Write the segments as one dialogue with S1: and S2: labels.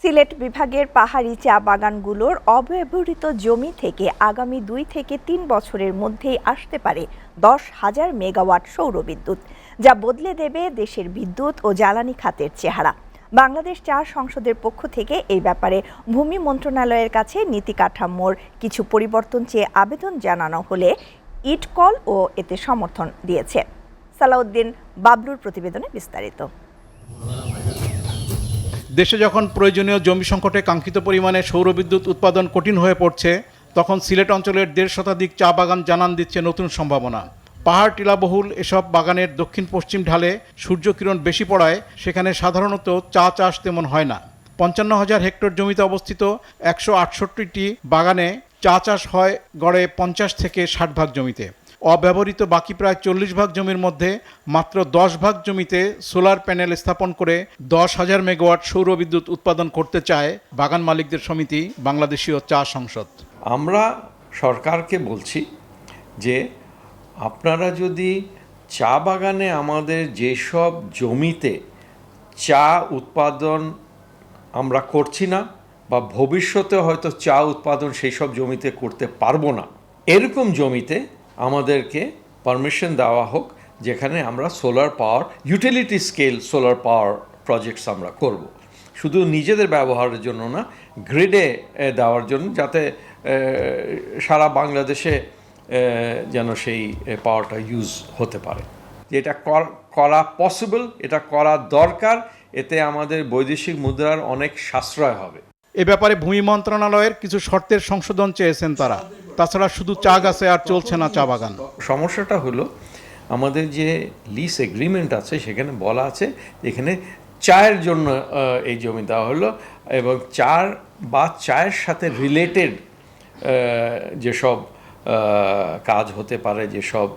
S1: সিলেট বিভাগের পাহাড়ি চা বাগানগুলোর অব্যবহৃত জমি থেকে আগামী 2 থেকে 3 বছরের মধ্যেই আসতে পারে 10,000 মেগাওয়াট সৌর বিদ্যুৎ, যা বদলে দেবে দেশের বিদ্যুৎ ও জ্বালানি খাতের চেহারা। বাংলাদেশ চা সংসদের পক্ষ থেকে এই ব্যাপারে ভূমি মন্ত্রণালয়ের কাছে নীতি কাঠামোর কিছু পরিবর্তন চেয়ে আবেদন জানানো হলে ইটকল ও এতে সমর্থন দিয়েছে। সালাউদ্দিন বাবলুর প্রতিবেদনে বিস্তারিত।
S2: দেশে যখন প্রয়োজনীয় জমি সংকটে কাঙ্ক্ষিত পরিমাণে সৌরবিদ্যুৎ উৎপাদন কঠিন হয়ে পড়ছে, তখন সিলেট অঞ্চলের 1.5 শতাধিক চা বাগান জানান দিচ্ছে নতুন সম্ভাবনা। পাহাড় টিলাবহুল এসব বাগানের দক্ষিণ পশ্চিম ঢালে সূর্যকিরণ বেশি পড়ায় সেখানে সাধারণত চা চাষ তেমন হয় না। 55,000 হেক্টর জমিতে অবস্থিত 168টি বাগানে চা চাষ হয় গড়ে 50 থেকে 60 ভাগ জমিতে। অব্যবহৃত বাকি প্রায় 40 ভাগ জমির মধ্যে মাত্র 10 ভাগ জমিতে সোলার প্যানেল স্থাপন করে 10,000 মেগাওয়াট সৌর বিদ্যুৎ উৎপাদন করতে চায় বাগান মালিকদের সমিতি বাংলাদেশীয় চা সংসদ।
S3: আমরা সরকারকে বলছি যে আপনারা যদি চা বাগানে আমাদের যেসব জমিতে চা উৎপাদন আমরা করছি না বা ভবিষ্যতে হয়তো চা উৎপাদন সেই সব জমিতে করতে পারবো না, এরকম জমিতে আমাদেরকে পারমিশন দেওয়া হোক যেখানে আমরা solar power, utility scale solar power projects আমরা করব। শুধু নিজেদের ব্যবহারের জন্য না, গ্রিডে দেওয়ার জন্য, যাতে সারা বাংলাদেশে যেন সেই পাওয়ারটা ইউজ হতে পারে। এটা করা পসিবল, এটা করা দরকার, এতে আমাদের বৈদেশিক মুদ্রার অনেক সাশ্রয় হবে।
S2: এ ব্যাপারে ভূমি মন্ত্রণালয়ের কিছু শর্তের সংশোধন চেয়েছেন তারা। তাছাড়া শুধু চা গাছে আর চলছে না চা বাগান।
S3: সমস্যাটা হলো আমাদের যে লিজ এগ্রিমেন্ট আছে সেখানে বলা আছে এখানে চায়ের জন্য এই জমি দেওয়া হলো, এবং চায়ের সাথে রিলেটেড যেসব কাজ হতে পারে, যেসব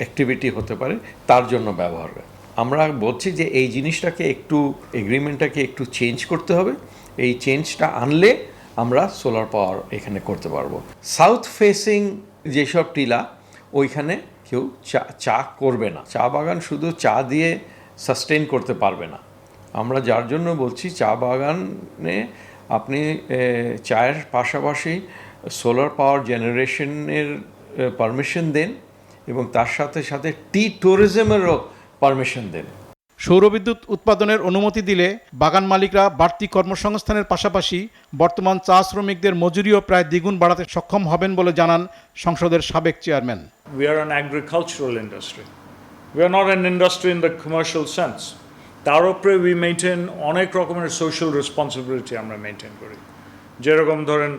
S3: অ্যাক্টিভিটি হতে পারে তার জন্য ব্যবহার করে। আমরা বলছি যে এই জিনিসটাকে একটু, এগ্রিমেন্টটাকে একটু চেঞ্জ করতে হবে। এই চেঞ্জটা আনলে আমরা সোলার পাওয়ার এখানে করতে পারবো। সাউথ ফেসিং যেসব টিলা, ওইখানে কেউ চা করবে না। চা বাগান শুধু চা দিয়ে সাস্টেইন করতে পারবে না। আমরা যার জন্য বলছি চা বাগানে আপনি চায়ের পাশাপাশি সোলার পাওয়ার জেনারেশনের পারমিশন দেন, এবং তার সাথে সাথে ট্যুরিজমেরও পারমিশন দেন।
S2: সৌরবিদ্যুৎ উৎপাদনের অনুমতি দিলে বাগান মালিকরা বাড়তি কর্মসংস্থানের পাশাপাশি বর্তমান চা শ্রমিকদের মজুরিও প্রায় দ্বিগুণ বাড়াতে সক্ষম হবেন বলে জানান সংসদের সাবেক chairman.
S4: We are an agricultural industry. We are not an industry in the commercial sense. তার উপরে we maintain অনেক রকমের সোশ্যাল রেসপন্সিবিলিটি আমরা মেনটেন করি। যেরকম ধরেন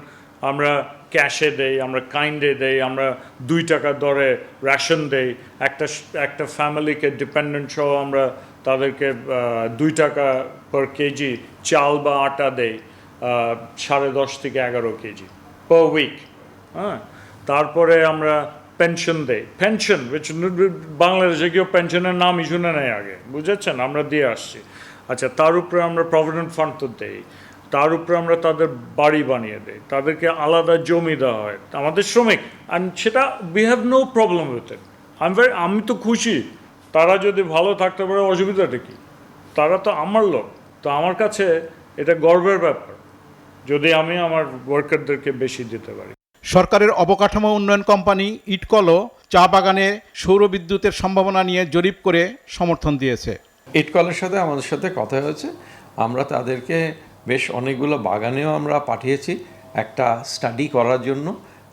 S4: আমরা ক্যাশে দেই, আমরা কাইন্ডে দেই, আমরা 2 টাকা দরে রেশন দেই। একটা ফ্যামিলিকে ডিপেন্ডেন্ট সহ আমরা তাদেরকে 2 টাকা পার কেজি চাল বা আটা দেই, 10.5 থেকে 11 কেজি পার উইক। হ্যাঁ, তারপরে আমরা পেনশন দেই। পেনশন বাংলাদেশে কেউ পেনশনের নামই শুনে নেই আগে, বুঝেছেন, আমরা দিয়ে আসছি। আচ্ছা, তার উপরে আমরা প্রভিডেন্ট ফান্ড তো দেই, তার উপরে আমরা তাদের বাড়ি বানিয়ে দেই, তাদেরকে আলাদা জমি দেওয়া হয়, আমাদের শ্রমিক। অ্যান্ড সেটা we have no problem with it. আমি তো খুশি, তারা যদি ভালো থাকতে পারে, অসুবিধাটা কি? তারা তো আমার লোক, তো আমার কাছে এটা গর্বের ব্যাপার যদি আমি আমার ওয়ার্কারদেরকে বেশি দিতে পারি।
S2: সরকারের অবকাঠামো উন্নয়ন কোম্পানি ইটকলও চা বাগানে সৌরবিদ্যুতের সম্ভাবনা নিয়ে জরিপ করে সমর্থন দিয়েছে।
S3: ইটকলের সাথে আমাদের সাথে কথা হয়েছে, আমরা তাদেরকে বেশ অনেকগুলো বাগানেও আমরা পাঠিয়েছি একটা স্টাডি করার জন্য,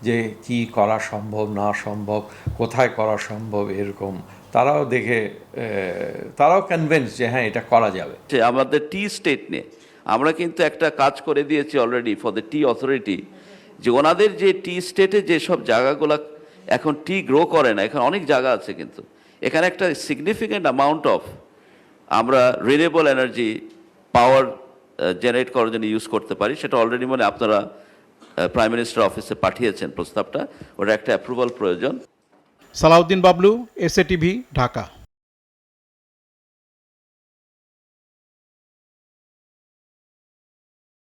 S3: যে কি করা সম্ভব না সম্ভব, কোথায় করা সম্ভব, এরকম তারাও দেখে তারাও কনভিন্স যে হ্যাঁ এটা করা যাবে।
S5: আমাদের টি স্টেট নিয়ে আমরা কিন্তু একটা কাজ করে দিয়েছি already for the T authority, যে ওনাদের যে টি স্টেটে যেসব জায়গাগুলো এখন টি গ্রো করে না, এখানে অনেক জায়গা আছে, কিন্তু এখানে একটা সিগনিফিক্যান্ট অ্যামাউন্ট অফ আমরা রিনিউয়েবল এনার্জি পাওয়ার জেনারেট করার জন্য ইউজ করতে পারি। সেটা অলরেডি মানে আপনারা প্রাইম মিনিস্টার অফিসে পাঠিয়েছেন প্রস্তাবটা, ওটা একটা অ্যাপ্রুভাল প্রয়োজন।
S2: Salauddin Bablu, SA TV, Dhaka.